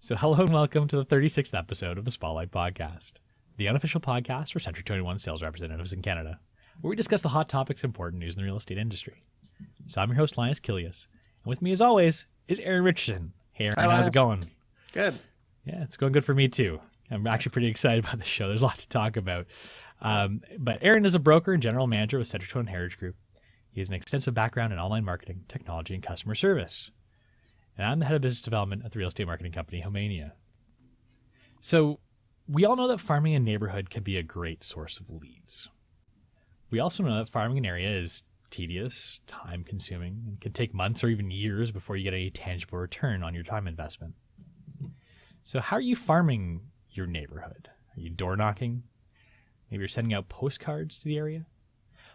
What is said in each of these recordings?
So hello and welcome to the 36th episode of the Spotlight Podcast, the unofficial podcast for Century 21 sales representatives in Canada, where we discuss the hot topics and important news in the real estate industry. So I'm your host, Linas Kilius, and with me as always is Eryn Richardson. Hey Eryn, Hi, how's it going? Good. Yeah, it's going good for me too. I'm actually pretty excited about the show. There's a lot to talk about. But Eryn is a broker and general manager with Century 21 Heritage Group. He has an extensive background in online marketing, technology, and customer service. And I'm the head of business development at the real estate marketing company Homeania. So we all know that farming in a neighborhood can be a great source of leads. We also know that farming an area is tedious, time consuming, and can take months or even years before you get a tangible return on your time investment. So how are you farming your neighborhood? Are you door knocking? Maybe you're sending out postcards to the area?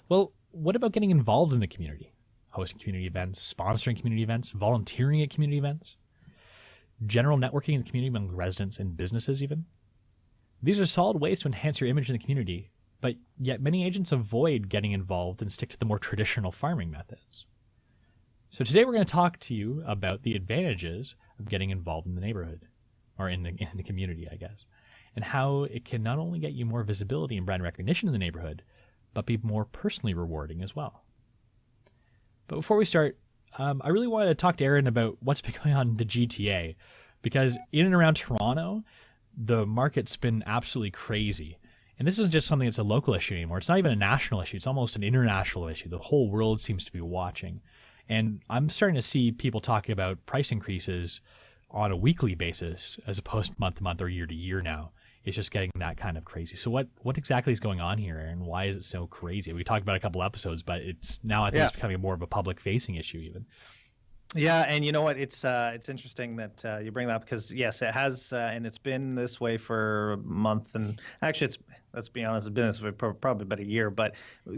Well, what about getting involved in the community? Hosting community events, sponsoring community events, volunteering at community events, general networking in the community among residents and businesses even. These are solid ways to enhance your image in the community, but yet many agents avoid getting involved and stick to the more traditional farming methods. So today we're going to talk to you about the advantages of getting involved in the neighborhood, or in the community, I guess, and how it can not only get you more visibility and brand recognition in the neighborhood, but be more personally rewarding as well. But before we start, I really wanted to talk to Eryn about what's been going on in the GTA, because in and around Toronto, the market's been absolutely crazy. And this isn't just something that's a local issue anymore. It's not even a national issue. It's almost an international issue. The whole world seems to be watching. And I'm starting to see people talking about price increases on a weekly basis as opposed to month to month or year to year now. It's just getting that kind of crazy. So what exactly is going on here, and why is it so crazy? We talked about a couple episodes, but it's now I think it's becoming more of a public facing issue even. Yeah, and you know what? It's interesting that you bring that up because yes, it has, and it's been this way for a month, and actually, let's be honest, it's been this way for probably about a year, but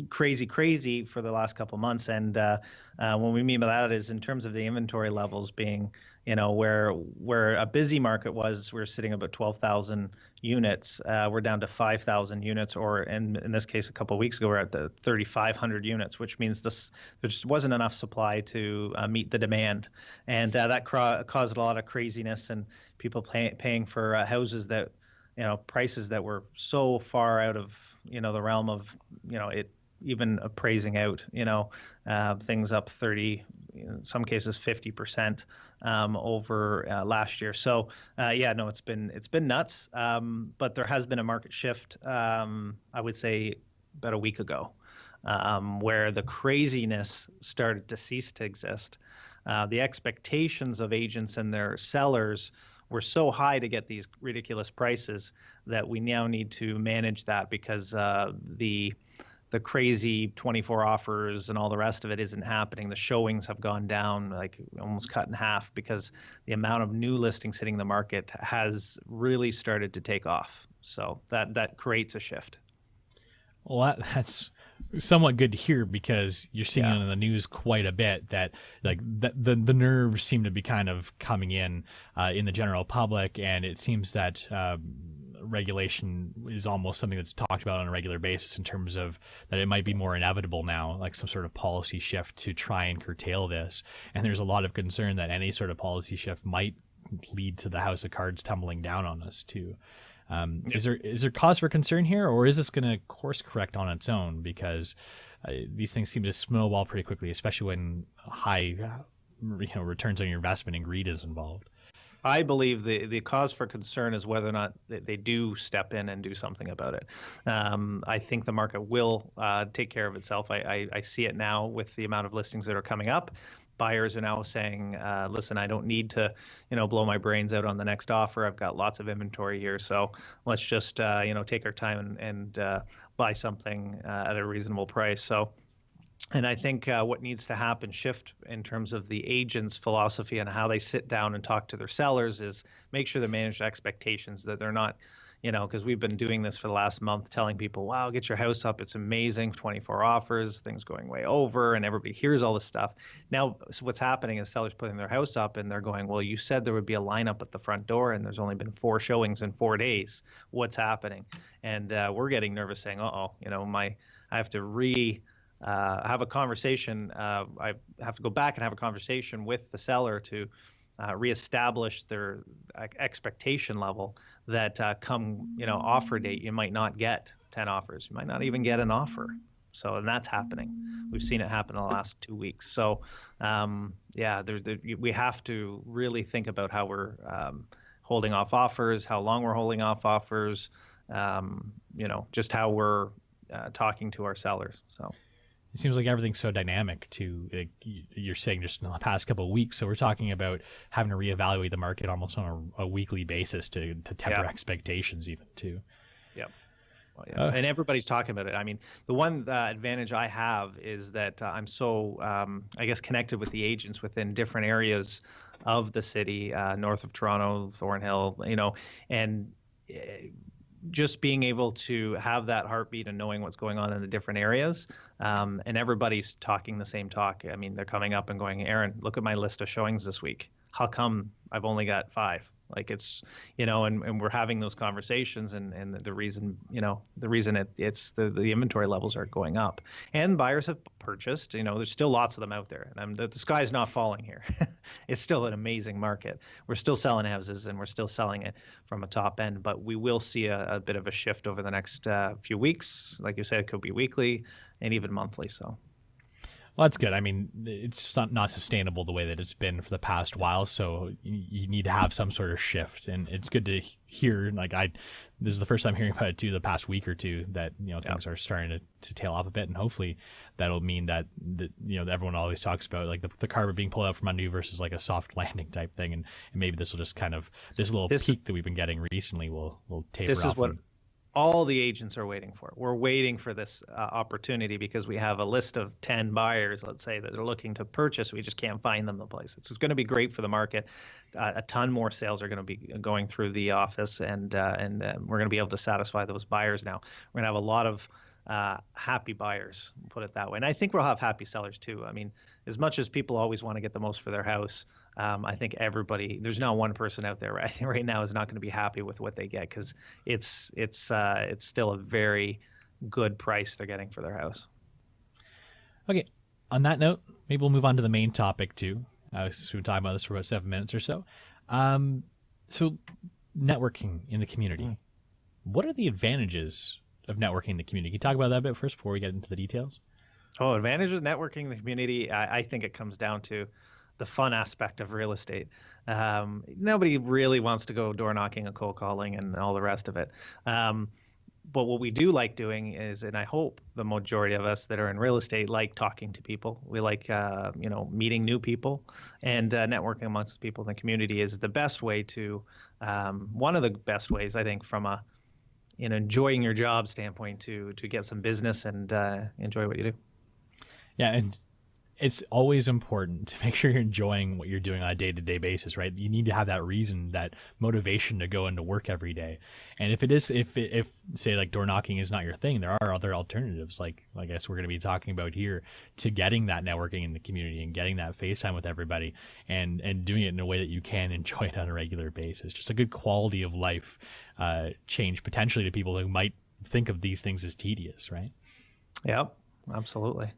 crazy for the last couple of months. And what we mean by that is in terms of the inventory levels being, where a busy market was, we're sitting about 12,000 units. We're down to 5,000 units, or in this case, a couple of weeks ago, we're at the 3,500 units, which means there just wasn't enough supply to meet the demand, and that caused a lot of craziness and people paying for houses that, prices that were so far out of the realm of it even appraising out, things up 30, in some cases 50% over last year. So it's been nuts. But there has been a market shift, I would say about a week ago, where the craziness started to cease to exist. The expectations of agents and their sellers were so high to get these ridiculous prices that we now need to manage that because the crazy 24 offers and all the rest of it isn't happening. The showings have gone down, like almost cut in half, because the amount of new listings hitting the market has really started to take off. So that creates a shift. Well, that's somewhat good to hear, because you're seeing it in the news quite a bit that the nerves seem to be kind of coming in the general public, and it seems that regulation is almost something that's talked about on a regular basis in terms of that it might be more inevitable now, like some sort of policy shift to try and curtail this. And there's a lot of concern that any sort of policy shift might lead to the house of cards tumbling down on us too. Is there cause for concern here, or is this going to course correct on its own? Because these things seem to snowball pretty quickly, especially when high returns on your investment and greed is involved. I believe the cause for concern is whether or not they do step in and do something about it. I think the market will take care of itself. I see it now with the amount of listings that are coming up. Buyers are now saying, listen, I don't need to, blow my brains out on the next offer. I've got lots of inventory here. So let's just, take our time and buy something at a reasonable price. So, and I think what needs to happen, shift in terms of the agent's philosophy and how they sit down and talk to their sellers, is make sure they manage expectations, that they're not, because we've been doing this for the last month, telling people, wow, get your house up. It's amazing. 24 offers, things going way over, and everybody hears all this stuff. Now, so what's happening is sellers putting their house up and they're going, well, you said there would be a lineup at the front door and there's only been 4 showings in 4 days. What's happening? And we're getting nervous saying, I have to have a conversation. I have to go back and have a conversation with the seller to reestablish their expectation level that come offer date, you might not get 10 offers, you might not even get an offer. So, and that's happening. We've seen it happen in the last 2 weeks. So, we have to really think about how we're holding off offers, how long we're holding off offers, just how we're talking to our sellers. So. It seems like everything's so dynamic too. Like you're saying just in the past couple of weeks. So we're talking about having to reevaluate the market almost on a weekly basis to temper expectations even too. Yep. Well, yeah. And everybody's talking about it. I mean, the one advantage I have is that I'm so, I guess, connected with the agents within different areas of the city, north of Toronto, Thornhill, and just being able to have that heartbeat and knowing what's going on in the different areas, and everybody's talking the same talk. I mean, they're coming up and going, Eryn, look at my list of showings this week. How come I've only got 5? Like it's, and we're having those conversations, and the reason, it's the inventory levels are going up, and buyers have purchased. There's still lots of them out there, and the sky's not falling here. It's still an amazing market. We're still selling houses, and we're still selling it from a top end, but we will see a bit of a shift over the next few weeks. Like you said, it could be weekly and even monthly. So. Well, that's good. I mean, it's not sustainable the way that it's been for the past while. So you need to have some sort of shift, and it's good to hear. This is the first time hearing about it too. The past week or two that things are starting to tail off a bit, and hopefully that'll mean that everyone always talks about like the carpet being pulled out from under you versus like a soft landing type thing, and maybe this will just kind of this peak that we've been getting recently will taper off. This is what all the agents are waiting for. We're waiting for this opportunity because we have a list of 10 buyers, let's say, that are looking to purchase. We just can't find them the place. It's going to be great for the market. A ton more sales are going to be going through the office, and we're going to be able to satisfy those buyers now. We're going to have a lot of happy buyers, put it that way. And I think we'll have happy sellers too. I mean, as much as people always want to get the most for their house, I think there's not one person out there right now is not going to be happy with what they get, because it's still a very good price they're getting for their house. Okay. On that note, maybe we'll move on to the main topic too. Since we've been talking about this for about 7 minutes or so. So networking in the community. What are the advantages of networking in the community? Can you talk about that a bit first before we get into the details? Oh, advantages of networking in the community. I think it comes down to the fun aspect of real estate. Nobody really wants to go door knocking and cold calling and all the rest of it. But what we do like doing is, and I hope the majority of us that are in real estate like talking to people. We like, meeting new people, and networking amongst people in the community is the best way to, one of the best ways, I think, from enjoying your job standpoint to get some business and enjoy what you do. Yeah, and it's always important to make sure you're enjoying what you're doing on a day-to-day basis, right? You need to have that reason, that motivation to go into work every day. And if say like door knocking is not your thing, there are other alternatives, like I guess we're going to be talking about here, to getting that networking in the community and getting that face time with everybody, and doing it in a way that you can enjoy it on a regular basis. Just a good quality of life change potentially to people who might think of these things as tedious, right? Yep, absolutely.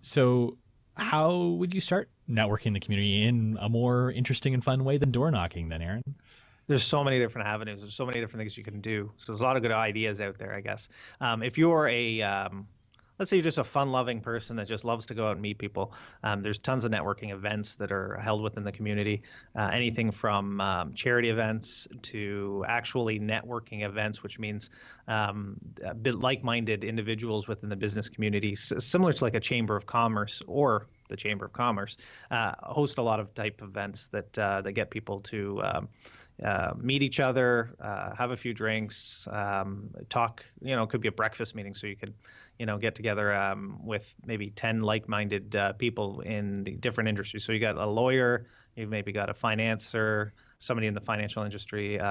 So how would you start networking in the community in a more interesting and fun way than door knocking then, Eryn? There's so many different avenues. There's so many different things you can do. So there's a lot of good ideas out there, I guess. If you're let's say you're just a fun-loving person that just loves to go out and meet people, there's tons of networking events that are held within the community. Anything from charity events to actually networking events, which means a bit like-minded individuals within the business community, similar to like a chamber of commerce or the Chamber of Commerce, host a lot of type events that get people to meet each other, have a few drinks, talk. It could be a breakfast meeting, so you could get together with maybe 10 like-minded people in the different industries. So you got a lawyer, you've maybe got a financer, somebody in the financial industry.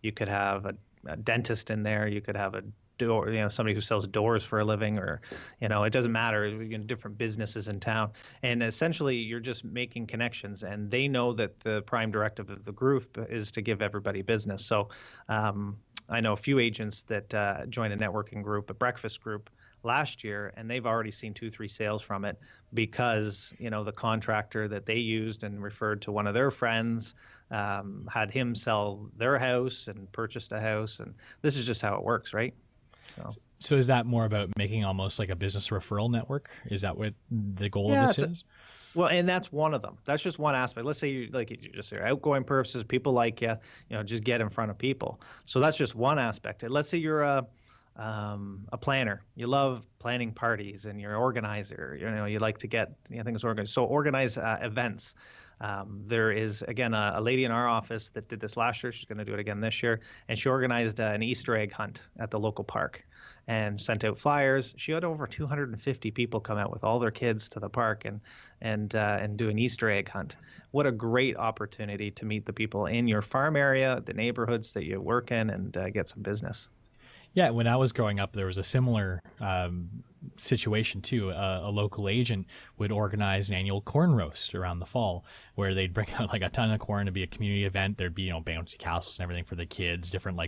You could have a dentist in there. You could have a door, somebody who sells doors for a living, or, it doesn't matter, different businesses in town. And essentially you're just making connections, and they know that the prime directive of the group is to give everybody business. So I know a few agents that join a networking group, a breakfast group, last year, and they've already seen 2-3 sales from it because, the contractor that they used and referred to one of their friends had him sell their house and purchased a house. And this is just how it works, right? So is that more about making almost like a business referral network? Is that what the goal of this is? Well, and that's one of them. That's just one aspect. Let's say you just your outgoing purposes, people like you, just get in front of people. So that's just one aspect. And let's say you're a planner. You love planning parties, and you're an organizer. You like to get things organized. So organize events. There is, again, a lady in our office that did this last year. She's going to do it again this year. And she organized an Easter egg hunt at the local park and sent out flyers. She had over 250 people come out with all their kids to the park and do an Easter egg hunt. What a great opportunity to meet the people in your farm area, the neighborhoods that you work in, and get some business. Yeah, when I was growing up, there was a similar situation too. A local agent would organize an annual corn roast around the fall, where they'd bring out like a ton of corn to be a community event. There'd be bouncy castles and everything for the kids, different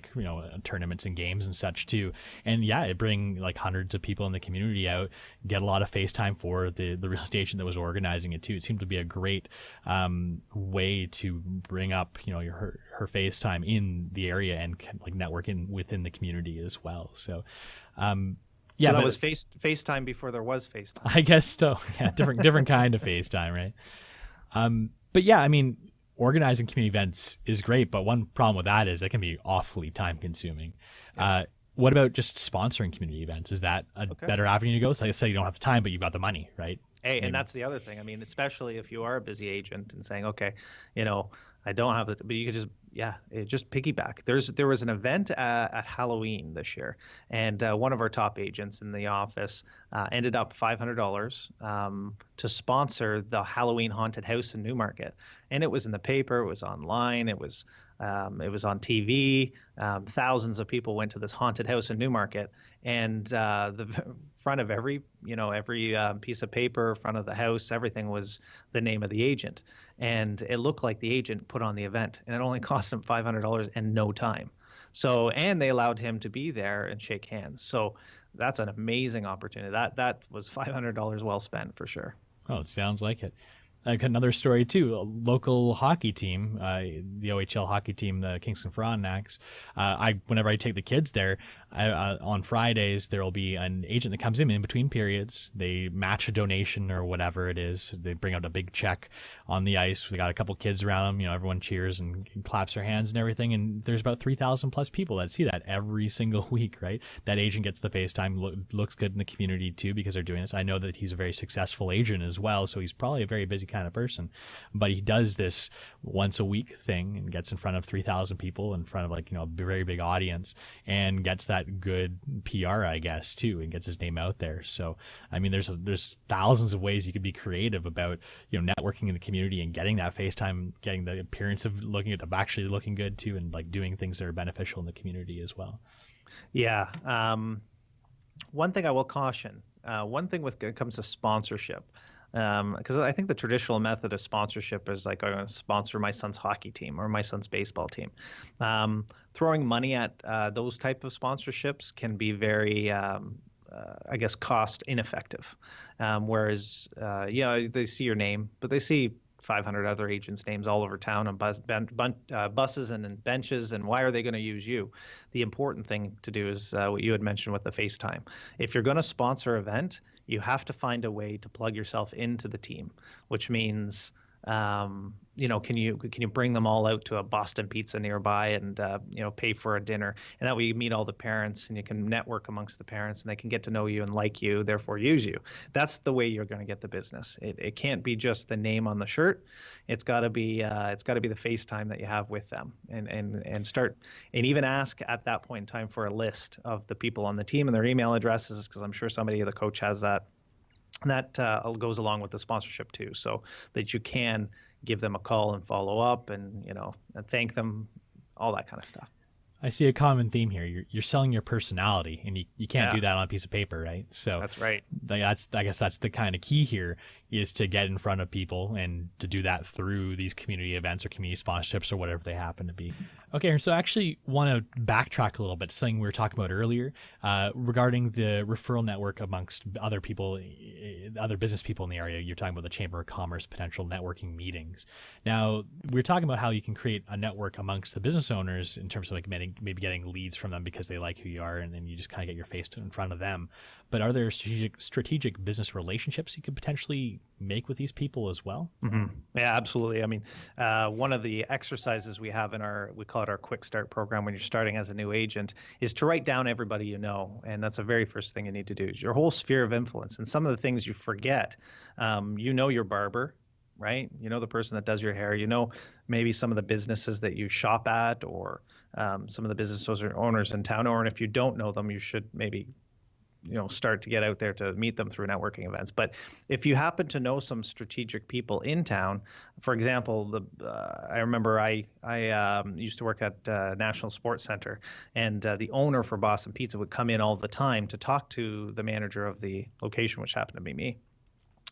tournaments and games and such too. And yeah, it'd bring like hundreds of people in the community out, get a lot of FaceTime for the real estate agent that was organizing it too. It seemed to be a great way to bring up her FaceTime in the area and like networking within the community as well. So. Yeah, so that was FaceTime before there was FaceTime. I guess so. Yeah, different kind of FaceTime, right? But yeah, I mean, organizing community events is great, but one problem with that is that can be awfully time consuming. Yes. What about just sponsoring community events? Is that a better avenue to go? So like, say you don't have the time, but you've got the money, right? Hey, and that's the other thing. I mean, especially if you are a busy agent and saying, okay, I don't have but you could just piggyback. There was an event at Halloween this year, and one of our top agents in the office ended up $500 to sponsor the Halloween haunted house in Newmarket, and it was in the paper, it was online, it was on TV. Thousands of people went to this haunted house in Newmarket, and the front of every piece of paper, front of the house, everything was the name of the agent. And it looked like the agent put on the event, and it only cost him $500 and no time. So, and they allowed him to be there and shake hands. So that's an amazing opportunity. That was $500 well spent for sure. Oh, it sounds like it. Like another story too, a local hockey team, the OHL hockey team, the Kingston Frontenacs. Whenever I take the kids there, on Fridays, there will be an agent that comes in between periods. They match a donation or whatever it is. They bring out a big check on the ice. We got a couple kids around them. Everyone cheers and claps their hands and everything. And there's about 3,000 plus people that see that every single week, right? That agent gets the FaceTime, looks good in the community too because they're doing this. I know that he's a very successful agent as well, so he's probably a very busy kind of person. But he does this once a week thing and gets in front of 3,000 people in front of a very big audience and gets that good PR, I guess, too, and gets his name out there. So, I mean, there's thousands of ways you could be creative about, networking in the community and getting that FaceTime, getting the appearance of actually looking good too, and like doing things that are beneficial in the community as well. Yeah. One thing I will caution, when it comes to sponsorship, because I think the traditional method of sponsorship is like, I'm going to sponsor my son's hockey team or my son's baseball team. Throwing money at those type of sponsorships can be very, I guess, cost ineffective. Whereas, they see your name, but they see 500 other agents' names all over town on buses and in benches, and why are they going to use you? The important thing to do is what you had mentioned with the FaceTime. If you're going to sponsor an event, you have to find a way to plug yourself into the team, which means, can you bring them all out to a Boston Pizza nearby and, pay for a dinner? And that way you meet all the parents and you can network amongst the parents and they can get to know you and like you, therefore use you. That's the way you're going to get the business. It can't be just the name on the shirt. It's got to be the FaceTime that you have with them and start and even ask at that point in time for a list of the people on the team and their email addresses, because I'm sure somebody, the coach, has that. And that goes along with the sponsorship too, so that you can give them a call and follow up and, and thank them, all that kind of stuff. I see a common theme here. You're selling your personality, and you can't do that on a piece of paper, right? So that's right. I guess that's the kind of key here, is to get in front of people and to do that through these community events or community sponsorships or whatever they happen to be. Okay, so I actually want to backtrack a little bit to something we were talking about earlier regarding the referral network amongst other people, other business people in the area. You're talking about the Chamber of Commerce potential networking meetings. Now, we were talking about how you can create a network amongst the business owners in terms of like maybe getting leads from them because they like who you are, and then you just kind of get your face in front of them. But are there strategic business relationships you could potentially make with these people as well? Mm-hmm. Yeah, absolutely. I mean, one of the exercises we have we call it our Quick Start program when you're starting as a new agent, is to write down everybody you know. And that's the very first thing you need to do, is your whole sphere of influence. And some of the things you forget, your barber, right? You know the person that does your hair. You know maybe some of the businesses that you shop at, or some of the business owners in town. Or and if you don't know them, you should maybe start to get out there to meet them through networking events. But if you happen to know some strategic people in town, for example, I remember I used to work at National Sports Center, and the owner for Boston Pizza would come in all the time to talk to the manager of the location, which happened to be me.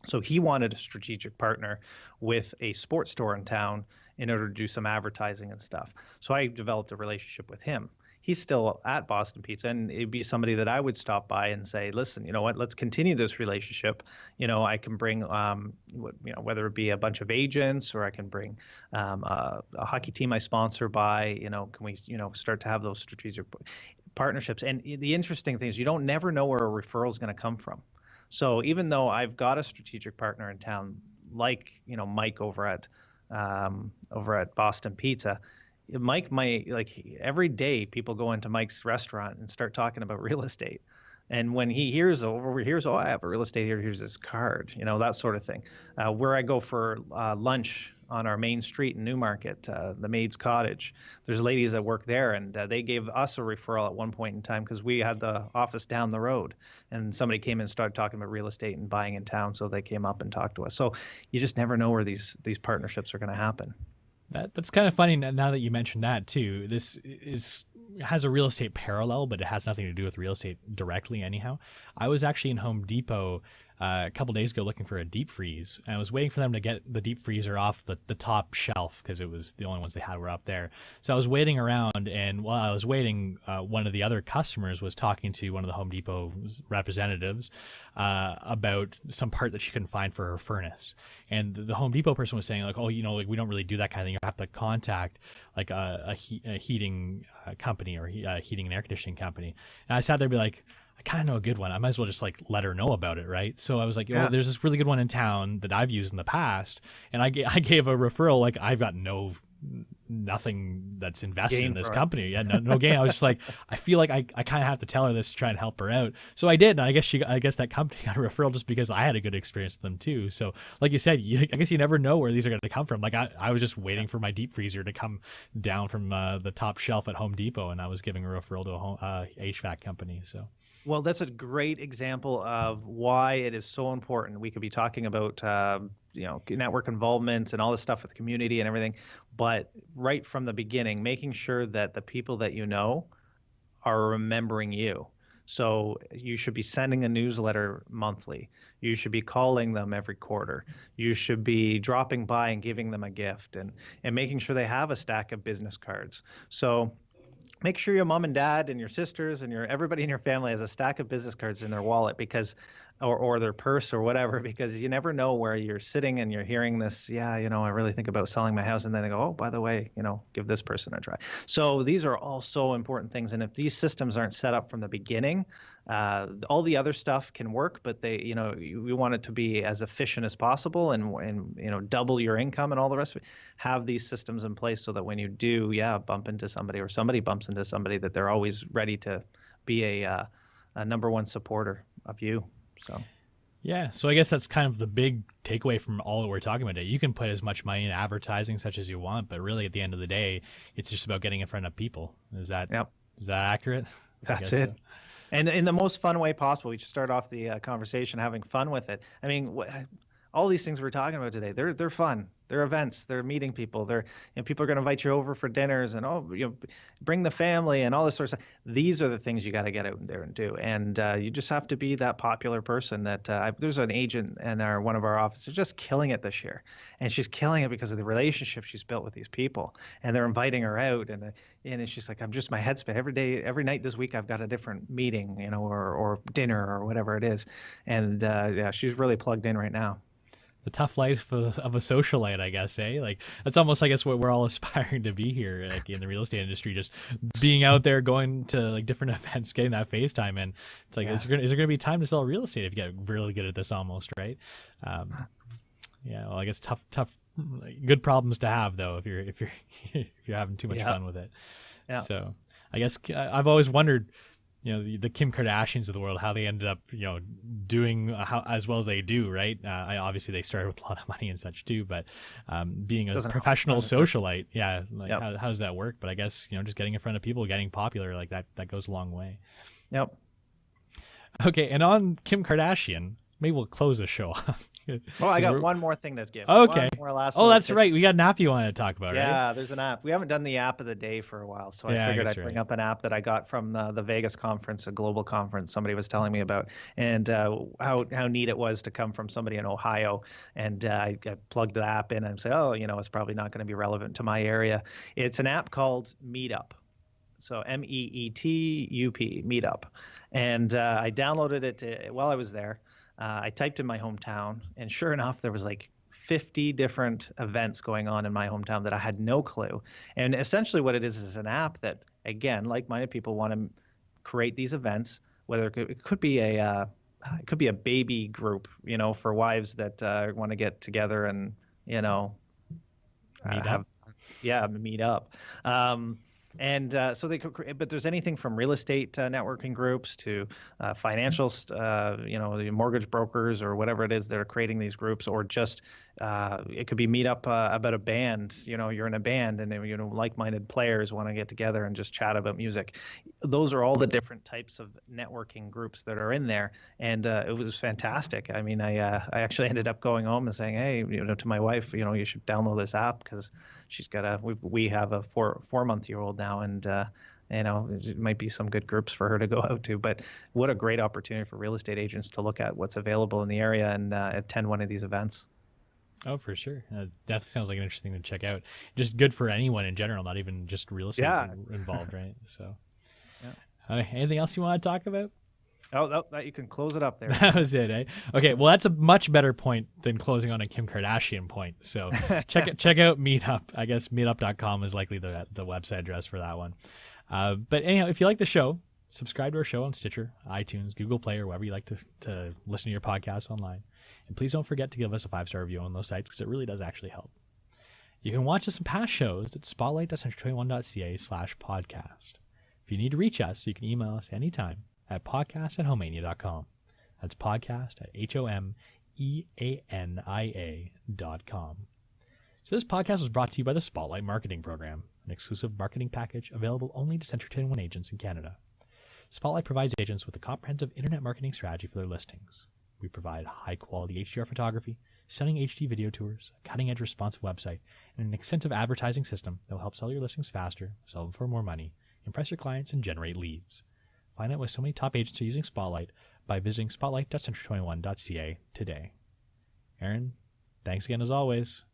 So he wanted a strategic partner with a sports store in town in order to do some advertising and stuff. So I developed a relationship with him. He's still at Boston Pizza, and it'd be somebody that I would stop by and say, listen, you know what, let's continue this relationship. I can bring, whether it be a bunch of agents, or I can bring a hockey team I sponsor by, can we, start to have those strategic partnerships. And the interesting thing is you don't never know where a referral is going to come from. So even though I've got a strategic partner in town, like, Mike over at Boston Pizza, Mike might, like, every day people go into Mike's restaurant and start talking about real estate. And when he hears oh, I have a real estate here, here's this card, that sort of thing. Where I go for lunch on our main street in Newmarket, the Maid's Cottage, there's ladies that work there, and they gave us a referral at one point in time because we had the office down the road, and somebody came in and started talking about real estate and buying in town, so they came up and talked to us. So you just never know where these partnerships are going to happen. That's kind of funny now that you mentioned that too. This has a real estate parallel, but it has nothing to do with real estate directly anyhow. I was actually in Home Depot a couple days ago looking for a deep freeze, and I was waiting for them to get the deep freezer off the top shelf because it was the only ones they had were up there. So I was waiting around, and while I was waiting, one of the other customers was talking to one of the Home Depot representatives about some part that she couldn't find for her furnace. And the Home Depot person was saying, like, oh, we don't really do that kind of thing. You have to contact like a heating company or heating and air conditioning company. And I sat there and be like, I kind of know a good one. I might as well just like let her know about it, right? So I was like, oh, there's this really good one in town that I've used in the past, and I gave a referral. Like, I've got nothing that's invested in this company. Yeah, no gain. I was just like, I feel like I kind of have to tell her this to try and help her out. So I did, and I guess that company got a referral just because I had a good experience with them too. So like you said, I guess you never know where these are going to come from. Like I was just waiting for my deep freezer to come down from the top shelf at Home Depot, and I was giving a referral to a HVAC company. So. Well, that's a great example of why it is so important. We could be talking about, network involvement and all this stuff with the community and everything, but right from the beginning, making sure that the people that you know are remembering you. So you should be sending a newsletter monthly. You should be calling them every quarter. You should be dropping by and giving them a gift and making sure they have a stack of business cards. So make sure your mom and dad and your sisters and everybody in your family has a stack of business cards in their wallet, because or their purse or whatever, because you never know where you're sitting and you're hearing this, I really think about selling my house, and then they go, oh, by the way, give this person a try. So these are all so important things, and if these systems aren't set up from the beginning, all the other stuff can work, but we want it to be as efficient as possible and double your income and all the rest of it. Have these systems in place so that when you do, bump into somebody or somebody bumps into somebody, that they're always ready to be a number one supporter of you. So I guess that's kind of the big takeaway from all that we're talking about today. You can put as much money in advertising such as you want, but really at the end of the day, it's just about getting in front of people. Is that accurate? That's it. So. And in the most fun way possible. We just start off the conversation having fun with it. I mean, all these things we're talking about today, they're fun. They're events. They're meeting people. People are going to invite you over for dinners and bring the family and all this sort of stuff. These are the things you got to get out there and do. And you just have to be that popular person that there's an agent in one of our offices just killing it this year, and she's killing it because of the relationship she's built with these people, and they're inviting her out, and it's just like, I'm just, my head's spin every night this week. I've got a different meeting, or dinner or whatever it is, and yeah, she's really plugged in right now. The tough life of a socialite, I guess, eh? Like, that's almost, I guess, what we're all aspiring to be here, like in the real estate industry, just being out there, going to like different events, getting that face time. And it's like, is there going to be time to sell real estate if you get really good at this almost, right? Yeah, well, I guess tough, good problems to have though, if you're having too much fun with it. Yeah. So I guess I've always wondered, the Kim Kardashians of the world, how they ended up, doing as well as they do, right? Obviously they started with a lot of money and such too, but being a professional socialite, how does that work? But I guess, just getting in front of people, getting popular, like that goes a long way. Yep. Okay, and on Kim Kardashian, maybe we'll close the show off. Well, I got one more thing to give. Okay. That's tip. right. We got an app you wanted to talk about, right? Yeah, there's an app. We haven't done the app of the day for a while, so I figured I'd bring up an app that I got from the Vegas conference, a global conference somebody was telling me about, and how neat it was to come from somebody in Ohio. And I plugged the app in and say, it's probably not going to be relevant to my area. It's an app called MeetUp. So MEETUP, MeetUp. And I downloaded it while I was there. I typed in my hometown, and sure enough, there was like 50 different events going on in my hometown that I had no clue. And essentially what it is an app that, again, like-minded people want to create these events, whether it could be a baby group, for wives that want to get together and, meet up. And so they could, but there's anything from real estate networking groups to financial, the mortgage brokers or whatever it is that are creating these groups, or just it could be meetup about a band. You're in a band and like-minded players want to get together and just chat about music. Those are all the different types of networking groups that are in there, and it was fantastic. I mean, I actually ended up going home and saying, hey, to my wife, you should download this app because she's got we have a 4-month-old now, and it might be some good groups for her to go out to. But what a great opportunity for real estate agents to look at what's available in the area and attend one of these events. Oh, for sure. Definitely sounds like an interesting thing to check out. Just good for anyone in general, not even just real estate involved, right? So, anything else you want to talk about? Oh, that you can close it up there. That was it, eh? Okay, well, that's a much better point than closing on a Kim Kardashian point. So check out MeetUp. I guess meetup.com is likely the website address for that one. But anyhow, if you like the show, subscribe to our show on Stitcher, iTunes, Google Play, or wherever you like to listen to your podcasts online. And please don't forget to give us a 5-star review on those sites because it really does actually help. You can watch us some past shows at spotlight.century21.ca/podcast. If you need to reach us, you can email us anytime at podcast@homeania.com. That's podcast@HOMEANIA.com. So this podcast was brought to you by the Spotlight Marketing Program, an exclusive marketing package available only to Century 21 agents in Canada. Spotlight provides agents with a comprehensive internet marketing strategy for their listings. We provide high-quality HDR photography, stunning HD video tours, a cutting-edge responsive website, and an extensive advertising system that will help sell your listings faster, sell them for more money, impress your clients, and generate leads. Find out why so many top agents are using Spotlight by visiting spotlight.century21.ca today. Eryn, thanks again as always.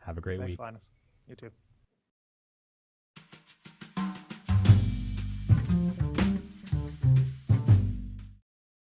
Have a great week. Thanks, Linus. You too.